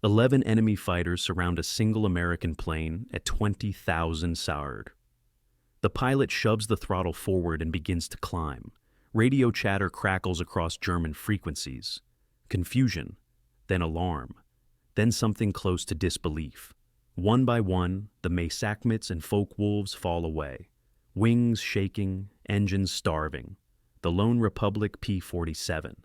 11 enemy fighters surround a single American plane at 20,000 SAR. The pilot shoves the throttle forward and begins to climb. Radio chatter crackles across German frequencies. Confusion, then alarm, then something close to disbelief. One by one, the Maysakmits and Focke-Wulfs fall away. Wings shaking, engines starving. The lone Republic P-47.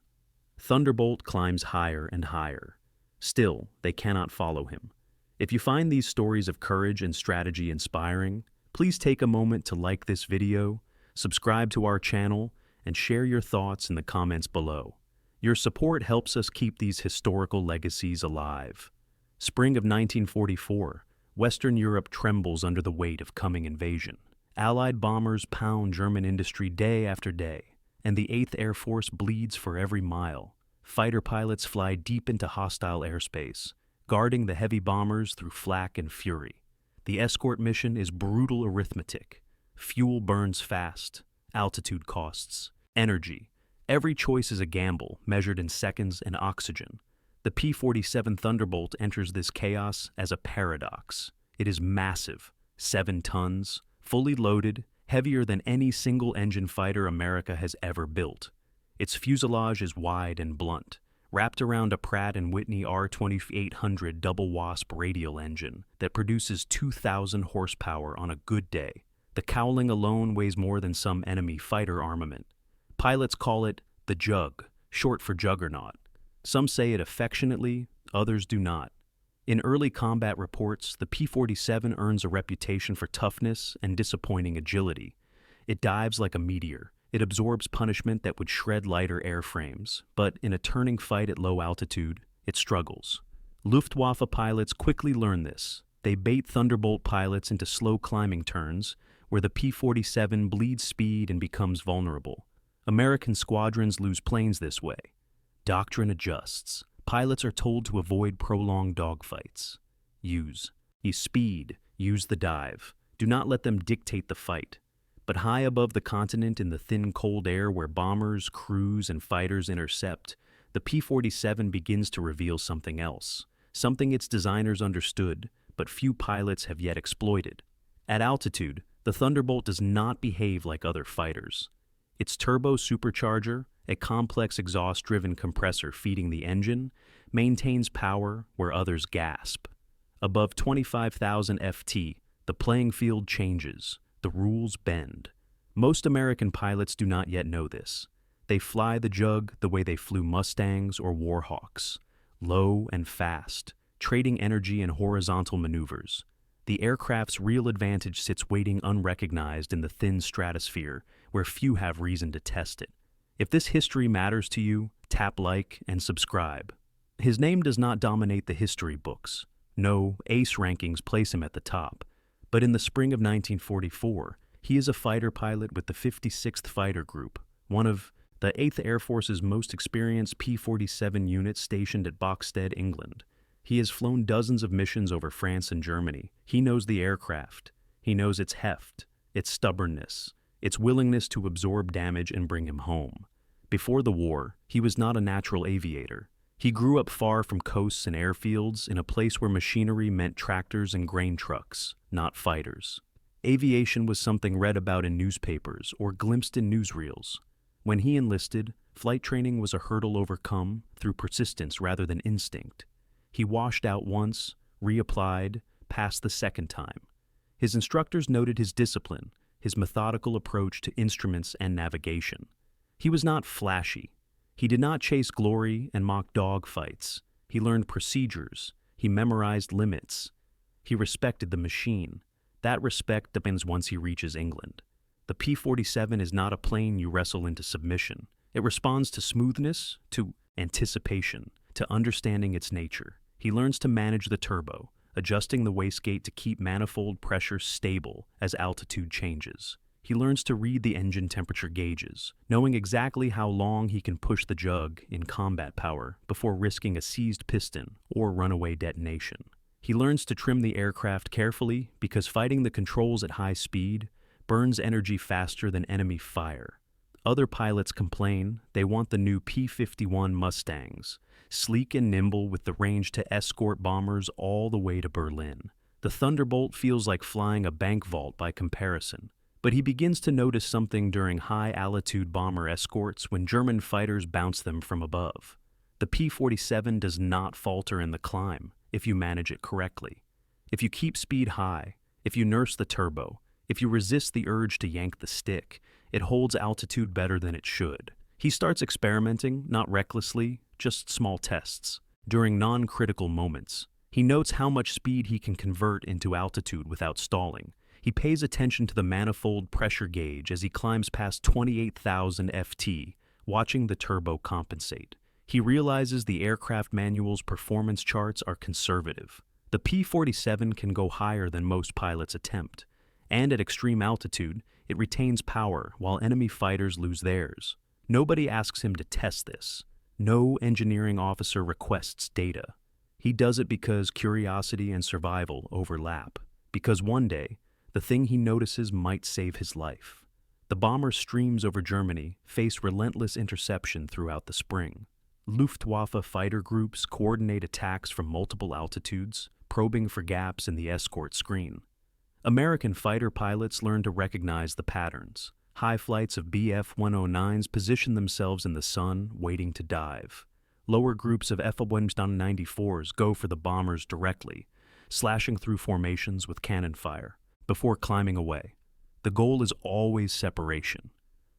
Thunderbolt climbs higher and higher. Still, they cannot follow him. If you find these stories of courage and strategy inspiring, please take a moment to like this video, subscribe to our channel, and share your thoughts in the comments below. Your support helps us keep these historical legacies alive. Spring of 1944, Western Europe trembles under the weight of coming invasion. Allied bombers pound German industry day after day, and the 8th Air Force bleeds for every mile. Fighter pilots fly deep into hostile airspace, guarding the heavy bombers through flak and fury. The Escort mission is brutal arithmetic. Fuel burns fast, altitude costs, energy. Every choice is a gamble, measured in seconds and oxygen. The P-47 Thunderbolt enters this chaos as a paradox. It is massive, 7 tons, fully loaded, heavier than any single-engine fighter America has ever built. Its fuselage is wide and blunt, wrapped around a Pratt & Whitney R2800 double wasp radial engine that produces 2,000 horsepower on a good day. The cowling alone weighs more than some enemy fighter armament. Pilots call it the Jug, short for Juggernaut. Some say it affectionately, others do not. In early combat reports, the P-47 earns a reputation for toughness and disappointing agility. It dives like a meteor. It absorbs punishment that would shred lighter airframes, but in a turning fight at low altitude, it struggles. Luftwaffe pilots quickly learn this. They bait Thunderbolt pilots into slow climbing turns, where the P-47 bleeds speed and becomes vulnerable. American squadrons lose planes this way. Doctrine adjusts. Pilots are told to avoid prolonged dogfights. Use speed, use the dive. Do not let them dictate the fight. But high above the continent in the thin cold air where bombers, crews, and fighters intercept, the P-47 begins to reveal something else, something its designers understood, but few pilots have yet exploited. At altitude, the Thunderbolt does not behave like other fighters. Its turbo supercharger, a complex exhaust-driven compressor feeding the engine, maintains power where others gasp. Above 25,000 FT, the playing field changes. The rules bend. Most American pilots do not yet know this. They fly the Jug the way they flew Mustangs or Warhawks, low and fast, trading energy in horizontal maneuvers. The aircraft's real advantage sits waiting unrecognized in the thin stratosphere where few have reason to test it. If this history matters to you, tap like and subscribe. His name does not dominate the history books. No, ACE rankings place him at the top. But in the spring of 1944, he is a fighter pilot with the 56th Fighter Group, one of the 8th Air Force's most experienced P-47 units stationed at Boxstead, England. He has flown dozens of missions over France and Germany. He knows the aircraft. He knows its heft, its stubbornness, its willingness to absorb damage and bring him home. Before the war, he was not a natural aviator. He grew up far from coasts and airfields in a place where machinery meant tractors and grain trucks, not fighters. Aviation was something read about in newspapers or glimpsed in newsreels. When he enlisted, flight training was a hurdle overcome through persistence rather than instinct. He washed out once, reapplied, passed the second time. His instructors noted his discipline, his methodical approach to instruments and navigation. He was not flashy. He did not chase glory and mock dogfights. He learned procedures. He memorized limits. He respected the machine. That respect depends once he reaches England. The P-47 is not a plane you wrestle into submission. It responds to smoothness, to anticipation, to understanding its nature. He learns to manage the turbo, adjusting the wastegate to keep manifold pressure stable as altitude changes. He learns to read the engine temperature gauges, knowing exactly how long he can push the Jug in combat power before risking a seized piston or runaway detonation. He learns to trim the aircraft carefully because fighting the controls at high speed burns energy faster than enemy fire. Other pilots complain they want the new P-51 Mustangs, sleek and nimble with the range to escort bombers all the way to Berlin. The Thunderbolt feels like flying a bank vault by comparison, but he begins to notice something during high-altitude bomber escorts when German fighters bounce them from above. The P-47 does not falter in the climb if you manage it correctly. If you keep speed high, if you nurse the turbo, if you resist the urge to yank the stick, it holds altitude better than it should. He starts experimenting, not recklessly, just small tests. During non-critical moments, he notes how much speed he can convert into altitude without stalling. He pays attention to the manifold pressure gauge as he climbs past 28,000 FT, watching the turbo compensate. He realizes the aircraft manual's performance charts are conservative. The P-47 can go higher than most pilots attempt, and at extreme altitude, it retains power while enemy fighters lose theirs. Nobody asks him to test this. No engineering officer requests data. He does it because curiosity and survival overlap, because one day, the thing he notices might save his life. The bomber streams over Germany face relentless interception throughout the spring. Luftwaffe fighter groups coordinate attacks from multiple altitudes, probing for gaps in the escort screen. American fighter pilots learn to recognize the patterns. High flights of Bf-109s position themselves in the sun, waiting to dive. Lower groups of F-194s go for the bombers directly, slashing through formations with cannon fire, before climbing away. The goal is always separation.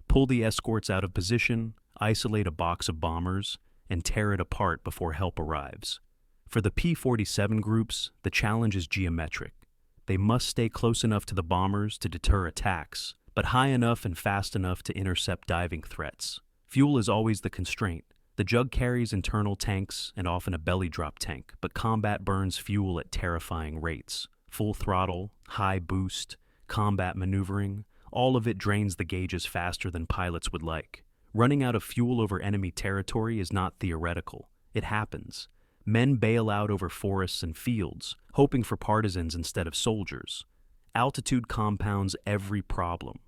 Pull the escorts out of position, isolate a box of bombers, and tear it apart before help arrives. For the P-47 groups, the challenge is geometric. They must stay close enough to the bombers to deter attacks, but high enough and fast enough to intercept diving threats. Fuel is always the constraint. The Jug carries internal tanks and often a belly drop tank, but combat burns fuel at terrifying rates. Full throttle, high boost, combat maneuvering, all of it drains the gauges faster than pilots would like. Running out of fuel over enemy territory is not theoretical. It happens. Men bail out over forests and fields, hoping for partisans instead of soldiers. Altitude compounds every problem.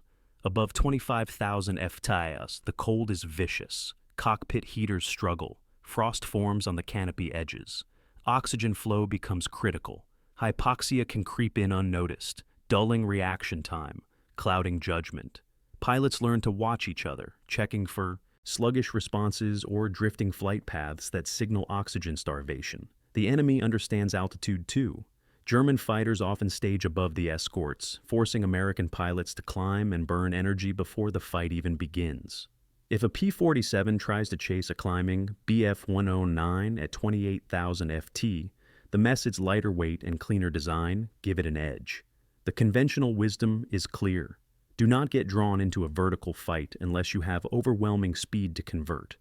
Above 25,000 FTIAs, the cold is vicious. Cockpit heaters struggle. Frost forms on the canopy edges. Oxygen flow becomes critical. Hypoxia can creep in unnoticed, dulling reaction time, clouding judgment. Pilots learn to watch each other, checking for sluggish responses or drifting flight paths that signal oxygen starvation. The enemy understands altitude too. German fighters often stage above the escorts, forcing American pilots to climb and burn energy before the fight even begins. If a P-47 tries to chase a climbing Bf-109 at 28,000 FT, the message lighter weight and cleaner design give it an edge. The conventional wisdom is clear. Do not get drawn into a vertical fight unless you have overwhelming speed to convert.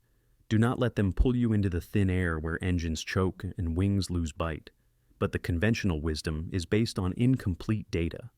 Do not let them pull you into the thin air where engines choke and wings lose bite. But the conventional wisdom is based on incomplete data.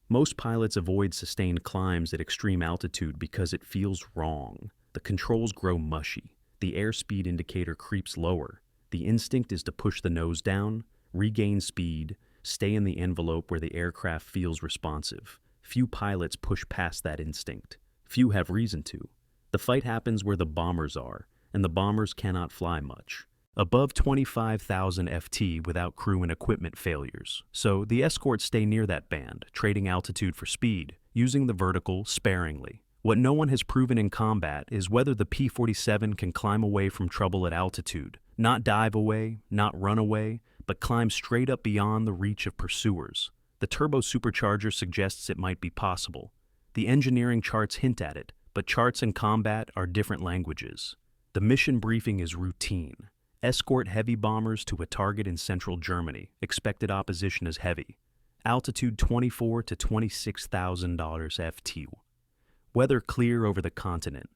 Most pilots avoid sustained climbs at extreme altitude because it feels wrong. The controls grow mushy. The airspeed indicator creeps lower. The instinct is to push the nose down, regain speed, stay in the envelope where the aircraft feels responsive. Few pilots push past that instinct. Few have reason to. The fight happens where the bombers are, and the bombers cannot fly much. Above 25,000 FT without crew and equipment failures. So the escorts stay near that band, trading altitude for speed, using the vertical sparingly. What no one has proven in combat is whether the P-47 can climb away from trouble at altitude. Not dive away, not run away, but climb straight up beyond the reach of pursuers. The turbo supercharger suggests it might be possible. The engineering charts hint at it, but charts and combat are different languages. The mission briefing is routine. Escort heavy bombers to a target in central Germany. Expected opposition is heavy. Altitude 24 to $26,000 FT. Weather clear over the continent.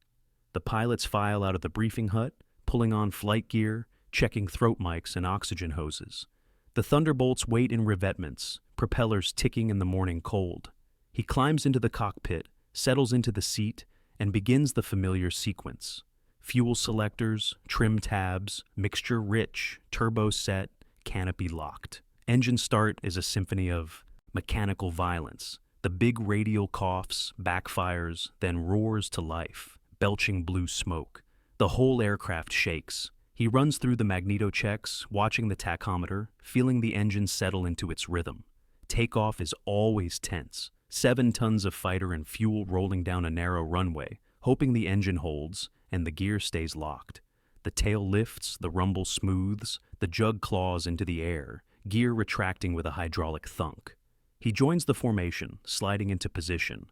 The pilots file out of the briefing hut, pulling on flight gear, checking throat mics and oxygen hoses. The Thunderbolts wait in revetments, propellers ticking in the morning cold. He climbs into the cockpit, settles into the seat, and begins the familiar sequence. Fuel selectors, trim tabs, mixture rich, turbo set, canopy locked. Engine start is a symphony of mechanical violence. The big radial coughs, backfires, then roars to life. belching blue smoke. The whole aircraft shakes. He runs through the magneto checks, watching the tachometer, feeling the engine settle into its rhythm. Takeoff is always tense. 7 tons of fighter and fuel rolling down a narrow runway, hoping the engine holds and the gear stays locked. The tail lifts, the rumble smooths, the jug claws into the air, gear retracting with a hydraulic thunk. He joins the formation, sliding into position,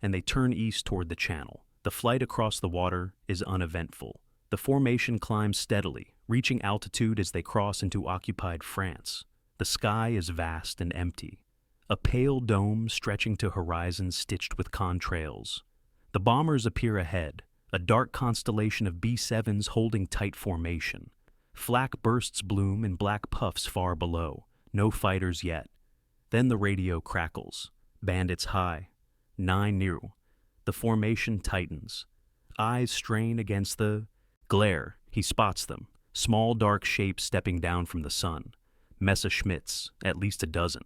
and they turn east toward the channel. The flight across the water is uneventful. The formation climbs steadily, reaching altitude as they cross into occupied France. The sky is vast and empty, a pale dome stretching to horizons stitched with contrails. The bombers appear ahead, a dark constellation of B-7s holding tight formation. Flak bursts bloom in black puffs far below. No fighters yet. Then the radio crackles. Bandits high. 9 near. The formation tightens. Eyes strain against the glare. He spots them. Small dark shapes stepping down from the sun. Messerschmitts, at least a dozen.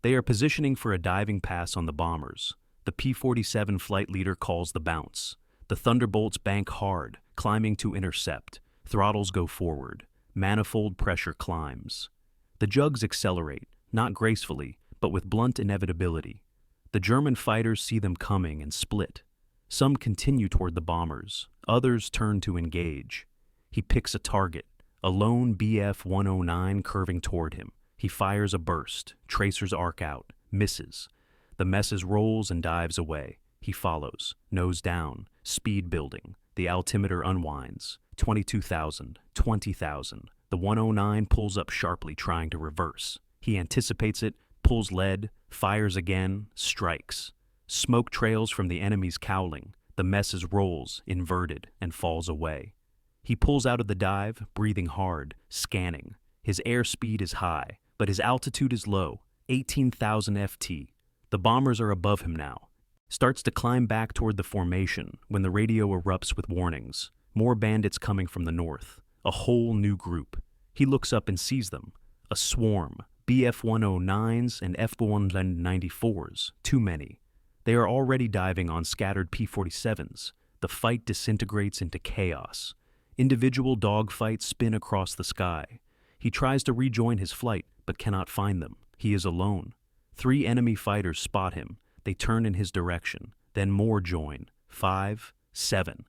They are positioning for a diving pass on the bombers. The P-47 flight leader calls the bounce. The Thunderbolts bank hard, climbing to intercept. Throttles go forward. Manifold pressure climbs. The jugs accelerate, not gracefully, but with blunt inevitability. The German fighters see them coming and split. Some continue toward the bombers. Others turn to engage. He picks a target, a lone Bf-109 curving toward him. He fires a burst. Tracers arc out. Misses. The Messes rolls and dives away. He follows, nose down, speed building. The altimeter unwinds. 22,000, 20,000. The 109 pulls up sharply, trying to reverse. He anticipates it, pulls lead, fires again, strikes. Smoke trails from the enemy's cowling. The Messes rolls, inverted, and falls away. He pulls out of the dive, breathing hard, scanning. His airspeed is high, but his altitude is low, 18,000 FT. The bombers are above him now. Starts to climb back toward the formation when the radio erupts with warnings. More bandits coming from the north. A whole new group. He looks up and sees them. A swarm. Bf-109s and F-194s. Too many. They are already diving on scattered P-47s. The fight disintegrates into chaos. Individual dogfights spin across the sky. He tries to rejoin his flight, but cannot find them. He is alone. 3 enemy fighters spot him. They turn in his direction. Then more join. 5, 7.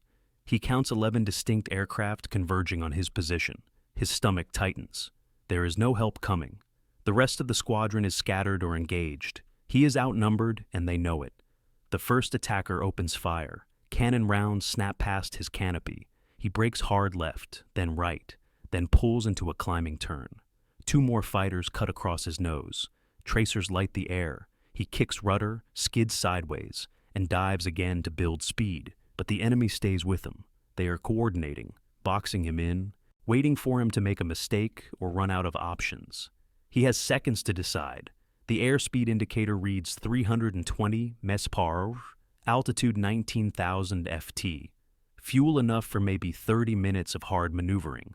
He counts 11 distinct aircraft converging on his position. His stomach tightens. There is no help coming. The rest of the squadron is scattered or engaged. He is outnumbered, and they know it. The first attacker opens fire. Cannon rounds snap past his canopy. He brakes hard left, then right, then pulls into a climbing turn. 2 more fighters cut across his nose. Tracers light the air. He kicks rudder, skids sideways, and dives again to build speed. But the enemy stays with him. They are coordinating, boxing him in, waiting for him to make a mistake or run out of options. He has seconds to decide. The airspeed indicator reads 320 mph, altitude 19,000 FT. Fuel enough for maybe 30 minutes of hard maneuvering.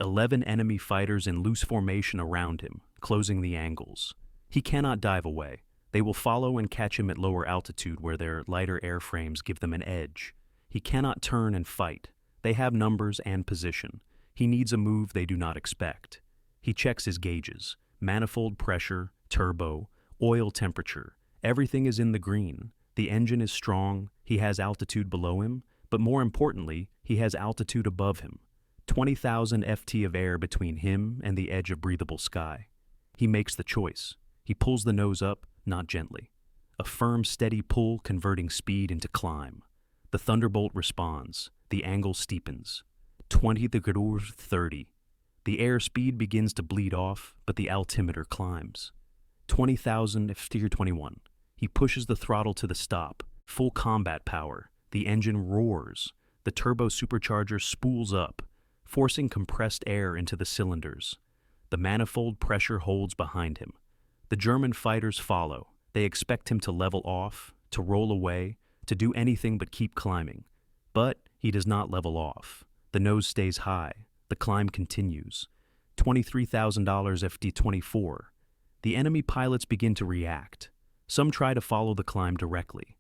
11 enemy fighters in loose formation around him, closing the angles. He cannot dive away. They will follow and catch him at lower altitude where their lighter airframes give them an edge. He cannot turn and fight. They have numbers and position. He needs a move they do not expect. He checks his gauges. Manifold pressure, turbo, oil temperature. Everything is in the green. The engine is strong. He has altitude below him. But more importantly, he has altitude above him. 20,000 FT of air between him and the edge of breathable sky. He makes the choice. He pulls the nose up, not gently. A firm, steady pull converting speed into climb. The Thunderbolt responds. The angle steepens. 20 degrees 30. The airspeed begins to bleed off, but the altimeter climbs. 20,000 FT 21. He pushes the throttle to the stop. Full combat power. The engine roars. The turbo supercharger spools up, forcing compressed air into the cylinders. The manifold pressure holds behind him. The German fighters follow. They expect him to level off, to roll away, to do anything but keep climbing. But he does not level off. The nose stays high. The climb continues. $23,000 FD-24. The enemy pilots begin to react. Some try to follow the climb directly.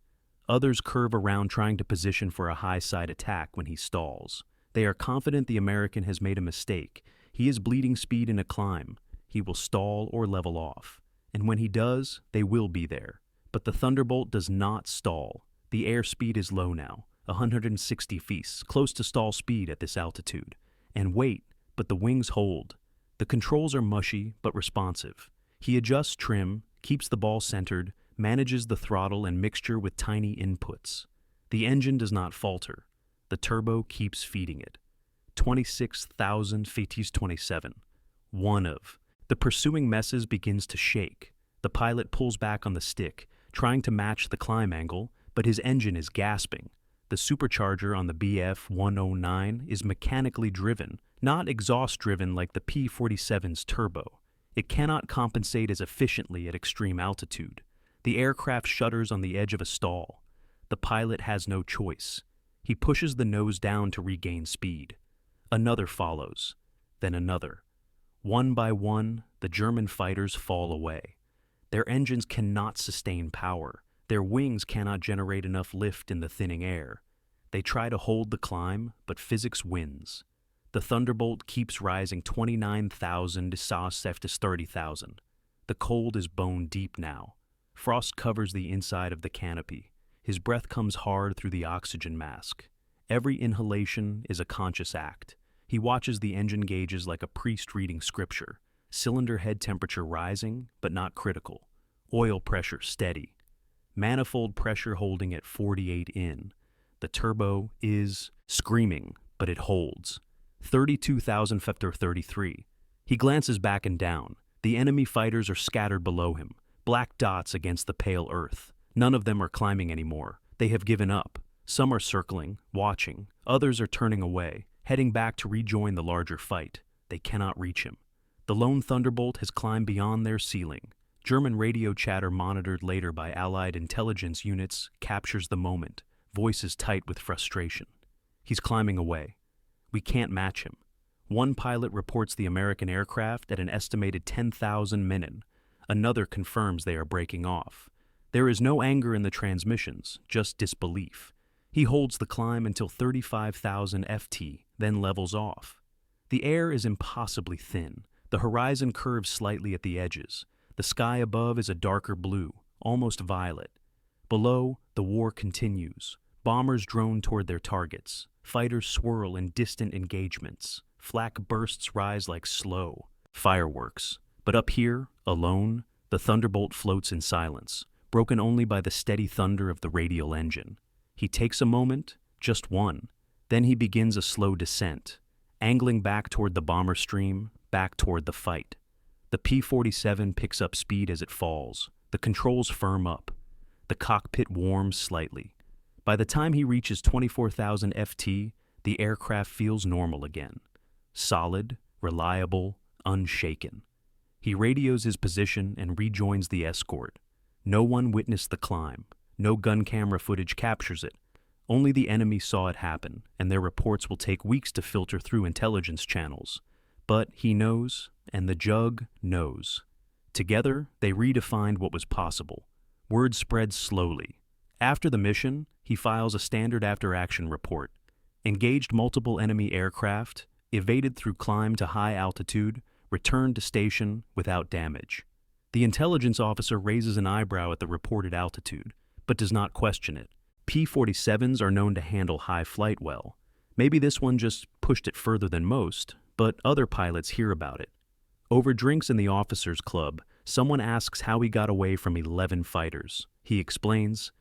Others curve around trying to position for a high-side attack when he stalls. They are confident the American has made a mistake. He is bleeding speed in a climb. He will stall or level off. And when he does, they will be there. But the Thunderbolt does not stall. The airspeed is low now, 160 feet, close to stall speed at this altitude. And wait, but the wings hold. The controls are mushy but responsive. He adjusts trim, keeps the ball centered, manages the throttle and mixture with tiny inputs. The engine does not falter. The turbo keeps feeding it. 26,000 feet 27. One of. The pursuing messes begins to shake. The pilot pulls back on the stick, trying to match the climb angle, but his engine is gasping. The supercharger on the BF-109 is mechanically driven, not exhaust-driven like the P-47's turbo. It cannot compensate as efficiently at extreme altitude. The aircraft shudders on the edge of a stall. The pilot has no choice. He pushes the nose down to regain speed. Another follows, then another. One by one, the German fighters fall away. Their engines cannot sustain power. Their wings cannot generate enough lift in the thinning air. They try to hold the climb, but physics wins. The Thunderbolt keeps rising 29,000 to 30,000. The cold is bone deep now. Frost covers the inside of the canopy. His breath comes hard through the oxygen mask. Every inhalation is a conscious act. He watches the engine gauges like a priest reading scripture. Cylinder head temperature rising, but not critical. Oil pressure steady. Manifold pressure holding at 48 in. The turbo is screaming, but it holds. 32,000 after 33. He glances back and down. The enemy fighters are scattered below him, black dots against the pale earth. None of them are climbing anymore. They have given up. Some are circling, watching. Others are turning away, heading back to rejoin the larger fight. They cannot reach him. The lone Thunderbolt has climbed beyond their ceiling. German radio chatter monitored later by Allied intelligence units captures the moment, voices tight with frustration. He's climbing away. We can't match him. One pilot reports the American aircraft at an estimated 10,000 Minen. Another confirms they are breaking off. There is no anger in the transmissions, just disbelief. He holds the climb until 35,000 FT, then levels off. The air is impossibly thin. The horizon curves slightly at the edges. The sky above is a darker blue, almost violet. Below, the war continues. Bombers drone toward their targets. Fighters swirl in distant engagements. Flak bursts rise like slow fireworks. But up here, alone, the Thunderbolt floats in silence, broken only by the steady thunder of the radial engine. He takes a moment, just one. Then he begins a slow descent, angling back toward the bomber stream, back toward the fight. The P-47 picks up speed as it falls. The controls firm up. The cockpit warms slightly. By the time he reaches 24,000 FT, the aircraft feels normal again. Solid, reliable, unshaken. He radios his position and rejoins the Escort. No one witnessed the climb. No gun camera footage captures it. Only the enemy saw it happen, and their reports will take weeks to filter through intelligence channels. But he knows, and the Jug knows. Together, they redefined what was possible. Word spreads slowly. After the mission, he files a standard after-action report. Engaged multiple enemy aircraft, evaded through climb to high altitude, returned to station without damage. The intelligence officer raises an eyebrow at the reported altitude, but does not question it. P-47s are known to handle high flight well. Maybe this one just pushed it further than most, but other pilots hear about it. Over drinks in the officers' club, someone asks how he got away from 11 fighters. He explains,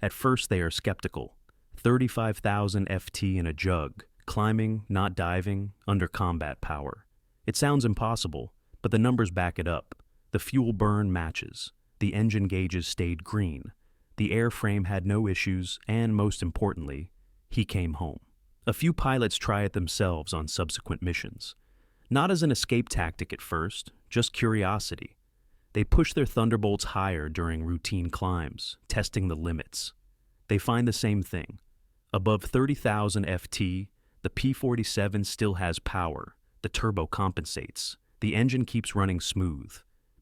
at first they are skeptical. 35,000 FT in a Jug, climbing, not diving, under combat power. It sounds impossible, but the numbers back it up. The fuel burn matches. The engine gauges stayed green. The airframe had no issues, and most importantly, he came home. A few pilots try it themselves on subsequent missions. Not as an escape tactic at first, just curiosity. They push their Thunderbolts higher during routine climbs, testing the limits. They find the same thing. Above 30,000 FT, the P-47 still has power. The turbo compensates. The engine keeps running smooth.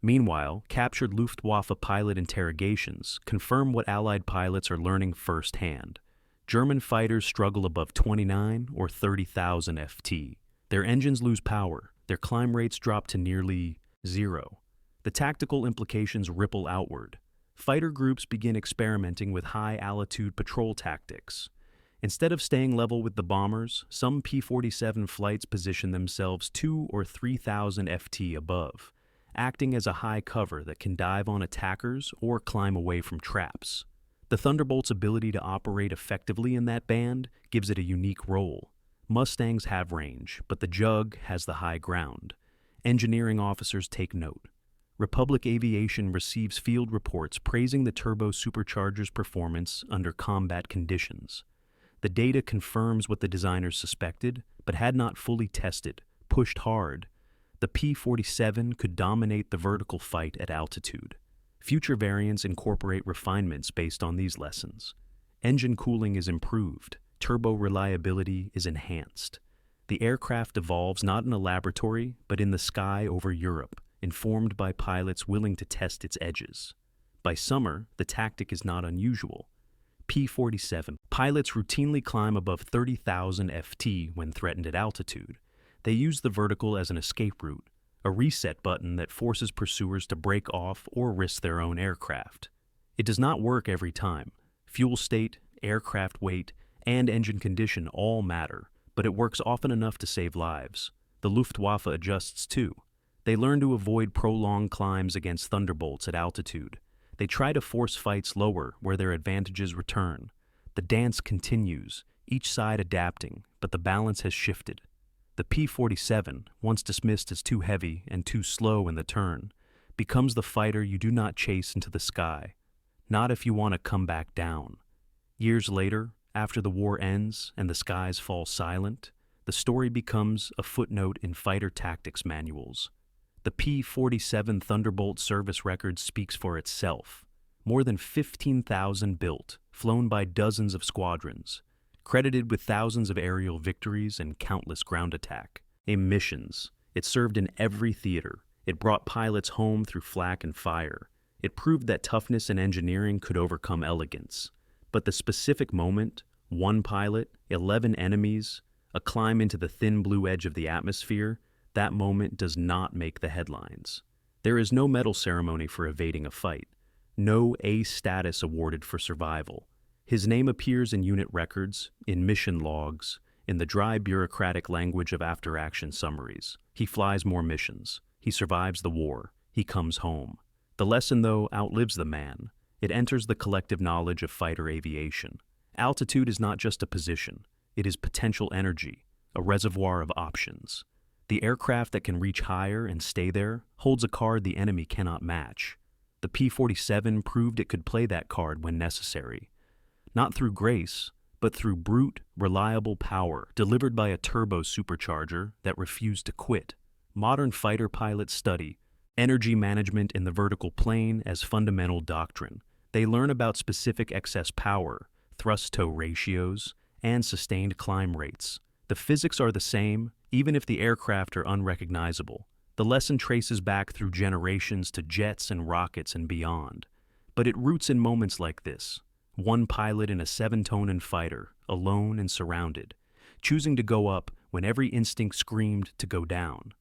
Meanwhile, captured Luftwaffe pilot interrogations confirm what Allied pilots are learning firsthand. German fighters struggle above 29 or 30,000 FT. Their engines lose power, their climb rates drop to nearly zero. The tactical implications ripple outward. Fighter groups begin experimenting with high-altitude patrol tactics. Instead of staying level with the bombers, some P-47 flights position themselves 2,000 or 3,000 FT above, acting as a high cover that can dive on attackers or climb away from traps. The Thunderbolt's ability to operate effectively in that band gives it a unique role. Mustangs have range, but the Jug has the high ground. Engineering officers take note. Republic Aviation receives field reports praising the turbo supercharger's performance under combat conditions. The data confirms what the designers suspected, but had not fully tested, pushed hard. The P-47 could dominate the vertical fight at altitude. Future variants incorporate refinements based on these lessons. Engine cooling is improved. Turbo reliability is enhanced. The aircraft evolves not in a laboratory, but in the sky over Europe, informed by pilots willing to test its edges. By summer, the tactic is not unusual. P-47 pilots routinely climb above 30,000 FT when threatened at altitude. They use the vertical as an escape route, a reset button that forces pursuers to break off or risk their own aircraft. It does not work every time. Fuel state, aircraft weight, and engine condition all matter, but it works often enough to save lives. The Luftwaffe adjusts too. They learn to avoid prolonged climbs against Thunderbolts at altitude. They try to force fights lower where their advantages return. The dance continues, each side adapting, but the balance has shifted. The P-47, once dismissed as too heavy and too slow in the turn, becomes the fighter you do not chase into the sky. Not if you want to come back down. Years later, after the war ends and the skies fall silent, the story becomes a footnote in fighter tactics manuals. The P-47 Thunderbolt service record speaks for itself. More than 15,000 built, flown by dozens of squadrons, credited with thousands of aerial victories and countless ground attack. Missions. It served in every theater. It brought pilots home through flak and fire. It proved that toughness and engineering could overcome elegance. But the specific moment, one pilot, 11 enemies, a climb into the thin blue edge of the atmosphere, that moment does not make the headlines. There is no medal ceremony for evading a fight. No A status awarded for survival. His name appears in unit records, in mission logs, in the dry bureaucratic language of after-action summaries. He flies more missions. He survives the war. He comes home. The lesson, though, outlives the man. It enters the collective knowledge of fighter aviation. Altitude is not just a position. It is potential energy, a reservoir of options. The aircraft that can reach higher and stay there holds a card the enemy cannot match. The P-47 proved it could play that card when necessary. Not through grace, but through brute, reliable power delivered by a turbo supercharger that refused to quit. Modern fighter pilots study energy management in the vertical plane as fundamental doctrine. They learn about specific excess power, thrust-tow ratios, and sustained climb rates. The physics are the same, even if the aircraft are unrecognizable. The lesson traces back through generations to jets and rockets and beyond. But it roots in moments like this. One pilot in a 7-Tonen fighter, alone and surrounded, choosing to go up when every instinct screamed to go down.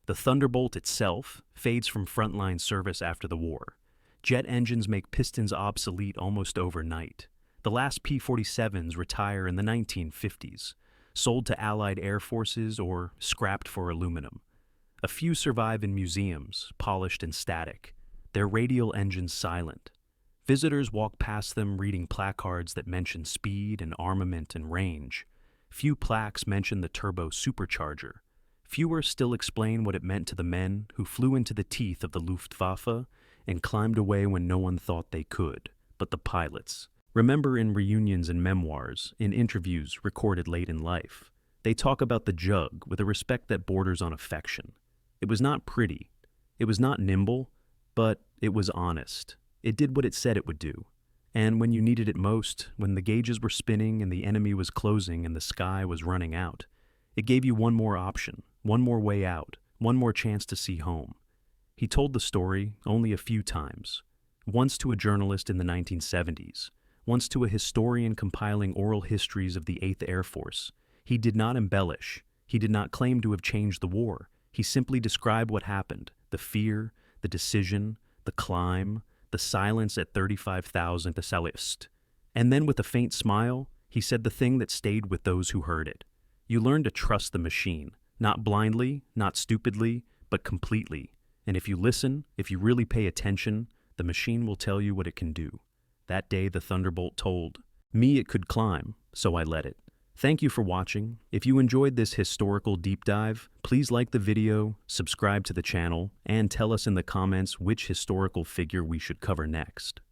The Thunderbolt itself fades from frontline service after the war. Jet engines make pistons obsolete almost overnight. The last P-47s retire in the 1950s, sold to Allied air forces or scrapped for aluminum. A few survive in museums, polished and static, their radial engines silent. Visitors walk past them reading placards that mention speed and armament and range. Few plaques mention the turbo supercharger. Fewer still explain what it meant to the men who flew into the teeth of the Luftwaffe and climbed away when no one thought they could, but the pilots. Remember in reunions and memoirs, in interviews recorded late in life, they talk about the Jug with a respect that borders on affection. It was not pretty. It was not nimble, but it was honest. It did what it said it would do. And when you needed it most, when the gauges were spinning and the enemy was closing and the sky was running out, it gave you one more option, one more way out, one more chance to see home. He told the story only a few times. Once to a journalist in the 1970s, once to a historian compiling oral histories of the 8th Air Force. He did not embellish. He did not claim to have changed the war. He simply described what happened, the fear, the decision, the climb, the silence at 35,000 the Salist. And then with a faint smile, he said the thing that stayed with those who heard it. You learn to trust the machine, not blindly, not stupidly, but completely. And if you listen, if you really pay attention, the machine will tell you what it can do. That day the Thunderbolt told me it could climb, so I let it. Thank you for watching. If you enjoyed this historical deep dive, please like the video, subscribe to the channel, and tell us in the comments which historical figure we should cover next.